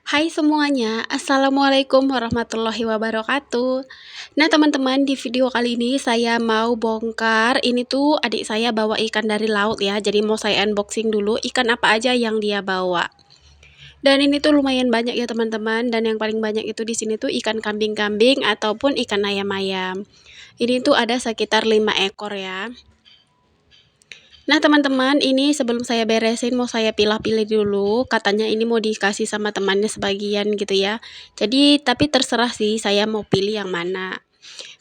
Hai semuanya, Assalamualaikum warahmatullahi wabarakatuh. Nah teman-teman, di video kali ini saya mau bongkar, ini tuh adik saya bawa ikan dari laut ya, jadi mau saya unboxing dulu ikan apa aja yang dia bawa. Dan ini tuh lumayan banyak ya teman-teman, dan yang paling banyak itu di sini tuh ikan kambing-kambing ataupun ikan ayam-ayam. Ini tuh ada sekitar 5 ekor ya. Nah teman-teman, ini sebelum saya beresin mau saya pilah-pilih dulu, katanya ini mau dikasih sama temannya sebagian gitu ya. Jadi tapi terserah sih saya mau pilih yang mana.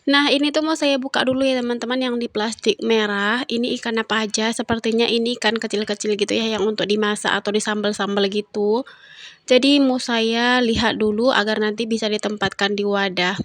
Nah ini tuh mau saya buka dulu ya teman-teman, yang di plastik merah. Ini ikan apa aja? Sepertinya ini ikan kecil-kecil gitu ya, yang untuk dimasak atau disambal-sambal gitu. Jadi mau saya lihat dulu agar nanti bisa ditempatkan di wadah.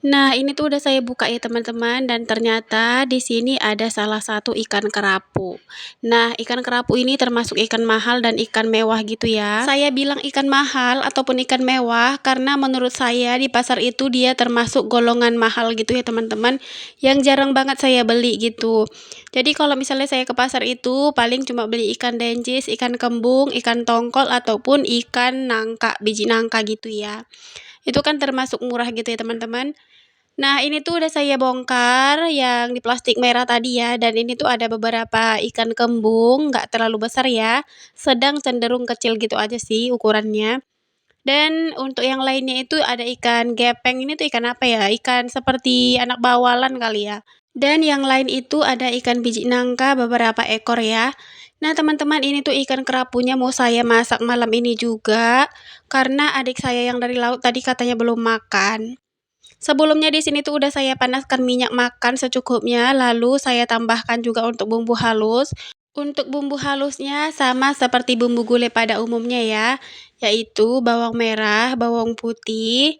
Nah, ini tuh udah saya buka ya teman-teman, dan ternyata di sini ada salah satu ikan kerapu. Nah, ikan kerapu ini termasuk ikan mahal dan ikan mewah gitu ya. Saya bilang ikan mahal ataupun ikan mewah karena menurut saya di pasar itu dia termasuk golongan mahal gitu ya teman-teman, yang jarang banget saya beli gitu. Jadi kalau misalnya saya ke pasar itu paling cuma beli ikan dencis, ikan kembung, ikan tongkol ataupun ikan nangka, biji nangka gitu ya. Itu kan termasuk murah gitu ya teman-teman. Nah, ini tuh udah saya bongkar yang di plastik merah tadi ya, dan ini tuh ada beberapa ikan kembung, nggak terlalu besar ya, sedang cenderung kecil gitu aja sih ukurannya. Dan untuk yang lainnya itu ada ikan gepeng, ini tuh ikan apa ya? Ikan seperti anak bawalan kali ya. Dan yang lain itu ada ikan biji nangka beberapa ekor ya. Nah, teman-teman, ini tuh ikan kerapunya mau saya masak malam ini juga, karena adik saya yang dari laut tadi katanya belum makan. Sebelumnya di sini tuh udah saya panaskan minyak makan secukupnya, lalu saya tambahkan juga untuk bumbu halus. Untuk bumbu halusnya sama seperti bumbu gulai pada umumnya ya, yaitu bawang merah, bawang putih,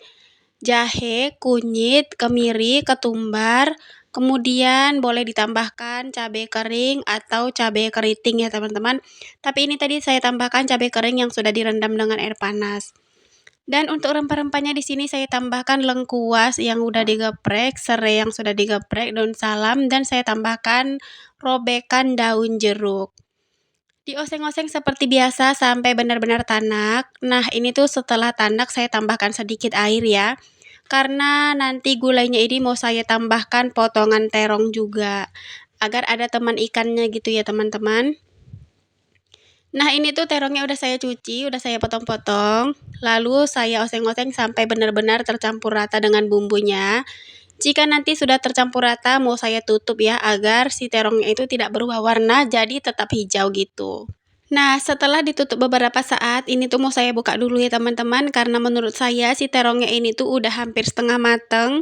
jahe, kunyit, kemiri, ketumbar, kemudian boleh ditambahkan cabai kering atau cabai keriting ya teman-teman. Tapi ini tadi saya tambahkan cabai kering yang sudah direndam dengan air panas. Dan untuk rempah-rempahnya di sini saya tambahkan lengkuas yang udah digeprek, serai yang sudah digeprek, daun salam, dan saya tambahkan robekan daun jeruk. Dioseng-oseng seperti biasa sampai benar-benar tanak. Nah, ini tuh setelah tanak saya tambahkan sedikit air ya. Karena nanti gulainya ini mau saya tambahkan potongan terong juga. Agar ada teman ikannya gitu ya teman-teman. Nah, ini tuh terongnya udah saya cuci, udah saya potong-potong, lalu saya oseng-oseng sampai benar-benar tercampur rata dengan bumbunya. Jika nanti sudah tercampur rata, mau saya tutup ya, agar si terongnya itu tidak berubah warna, jadi tetap hijau gitu. Nah, setelah ditutup beberapa saat, ini tuh mau saya buka dulu ya teman-teman, karena menurut saya si terongnya ini tuh udah hampir setengah mateng.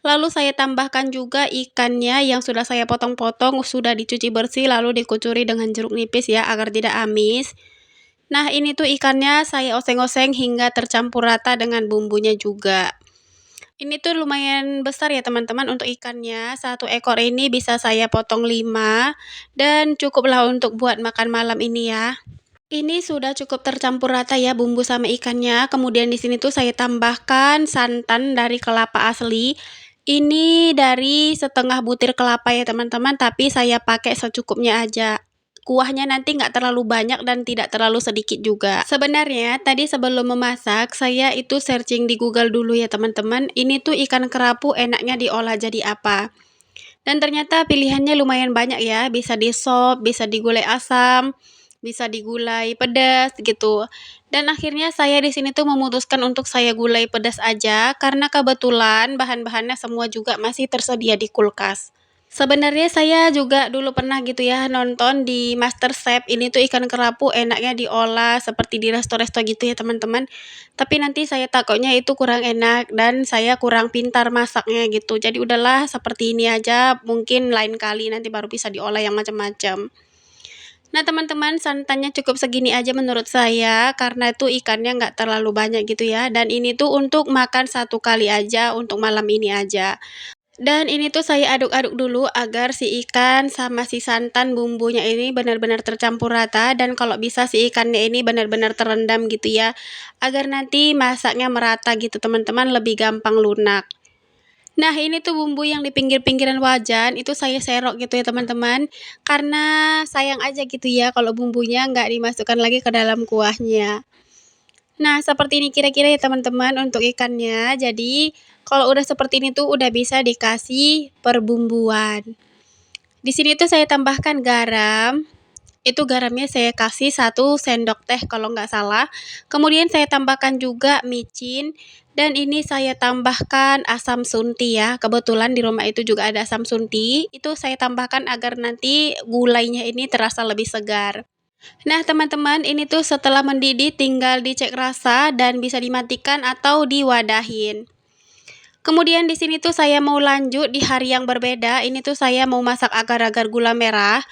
Lalu saya tambahkan juga ikannya yang sudah saya potong-potong, sudah dicuci bersih, lalu dikucuri dengan jeruk nipis ya, agar tidak amis. Nah, ini tuh ikannya saya oseng-oseng hingga tercampur rata dengan bumbunya juga. Ini tuh lumayan besar ya teman-teman untuk ikannya. Satu ekor ini bisa saya potong 5 dan cukuplah untuk buat makan malam ini ya. Ini sudah cukup tercampur rata ya bumbu sama ikannya. Kemudian di sini tuh saya tambahkan santan dari kelapa asli. Ini dari setengah butir kelapa ya teman-teman, tapi saya pakai secukupnya aja. Kuahnya nanti nggak terlalu banyak dan tidak terlalu sedikit juga. Sebenarnya tadi sebelum memasak saya itu searching di Google dulu ya teman-teman. Ini tuh ikan kerapu enaknya diolah jadi apa? Dan ternyata pilihannya lumayan banyak ya, bisa di sop, bisa digulai asam, bisa digulai pedas gitu. Dan akhirnya saya di sini tuh memutuskan untuk saya gulai pedas aja karena kebetulan bahan-bahannya semua juga masih tersedia di kulkas. Sebenarnya saya juga dulu pernah gitu ya nonton di MasterChef, ini tuh ikan kerapu enaknya diolah seperti di resto-resto gitu ya teman-teman. Tapi nanti saya takutnya itu kurang enak dan saya kurang pintar masaknya gitu. Jadi udahlah seperti ini aja, mungkin lain kali nanti baru bisa diolah yang macam-macam. Nah teman-teman, santannya cukup segini aja menurut saya karena itu ikannya nggak terlalu banyak gitu ya. Dan ini tuh untuk makan satu kali aja untuk malam ini aja. Dan ini tuh saya aduk-aduk dulu agar si ikan sama si santan bumbunya ini benar-benar tercampur rata, dan kalau bisa si ikannya ini benar-benar terendam gitu ya. Agar nanti masaknya merata gitu teman-teman, lebih gampang lunak. Nah, ini tuh bumbu yang di pinggir-pinggiran wajan itu saya serok gitu ya teman-teman. Karena sayang aja gitu ya kalau bumbunya nggak dimasukkan lagi ke dalam kuahnya. Nah, seperti ini kira-kira ya teman-teman untuk ikannya. Jadi, kalau udah seperti ini tuh udah bisa dikasih perbumbuan. Di sini tuh saya tambahkan garam. Itu garamnya saya kasih 1 sendok teh kalau nggak salah. Kemudian saya tambahkan juga micin dan ini saya tambahkan asam sunti ya. Kebetulan di rumah itu juga ada asam sunti. Itu saya tambahkan agar nanti gulainya ini terasa lebih segar. Nah, teman-teman, ini tuh setelah mendidih tinggal dicek rasa dan bisa dimatikan atau diwadahin. Kemudian di sini tuh saya mau lanjut di hari yang berbeda. Ini tuh saya mau masak agar-agar gula merah.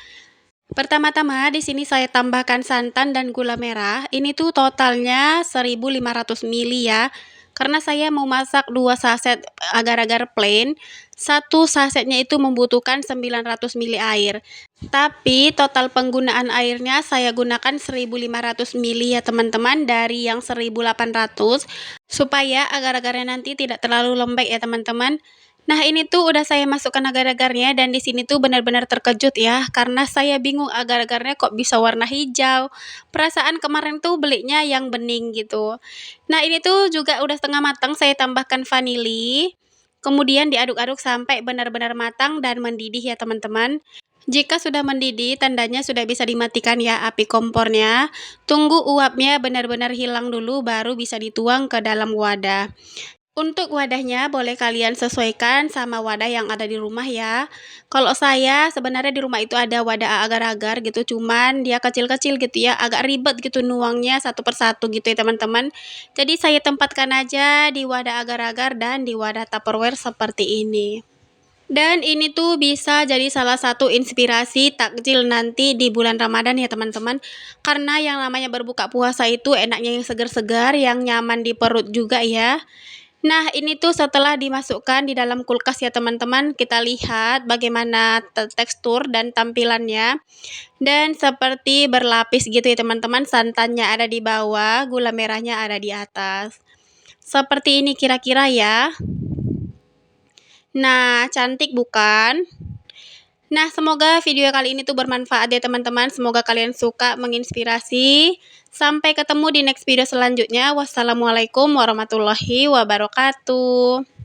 Pertama-tama di sini saya tambahkan santan dan gula merah. Ini tuh totalnya 1500 ml ya. Karena saya mau masak 2 saset agar-agar plain, 1 sasetnya itu membutuhkan 900 ml air. Tapi total penggunaan airnya saya gunakan 1500 ml ya teman-teman dari yang 1800 supaya agar-agarnya nanti tidak terlalu lembek ya teman-teman. Nah, ini tuh udah saya masukkan agar-agarnya dan di sini tuh benar-benar terkejut ya karena saya bingung agar-agarnya kok bisa warna hijau. Perasaan kemarin tuh belinya yang bening gitu. Nah, ini tuh juga udah setengah matang, saya tambahkan vanili. Kemudian diaduk-aduk sampai benar-benar matang dan mendidih ya teman-teman. Jika sudah mendidih, tandanya sudah bisa dimatikan ya api kompornya. Tunggu uapnya benar-benar hilang dulu baru bisa dituang ke dalam wadah. Untuk wadahnya boleh kalian sesuaikan sama wadah yang ada di rumah ya. Kalau saya sebenarnya di rumah itu ada wadah agar-agar gitu, cuman dia kecil-kecil gitu ya, agak ribet gitu nuangnya satu persatu gitu ya teman-teman. Jadi saya tempatkan aja di wadah agar-agar dan di wadah Tupperware seperti ini. Dan ini tuh bisa jadi salah satu inspirasi takjil nanti di bulan Ramadan ya teman-teman. Karena yang namanya berbuka puasa itu enaknya yang segar-segar, yang nyaman di perut juga ya. Nah, ini tuh setelah dimasukkan di dalam kulkas ya teman-teman, kita lihat bagaimana tekstur dan tampilannya. Dan seperti berlapis gitu ya teman-teman, santannya ada di bawah, gula merahnya ada di atas. Seperti ini kira-kira ya. Nah, cantik bukan? Nah, semoga video kali ini tuh bermanfaat ya teman-teman. Semoga kalian suka, menginspirasi. Sampai ketemu di next video selanjutnya. Wassalamualaikum warahmatullahi wabarakatuh.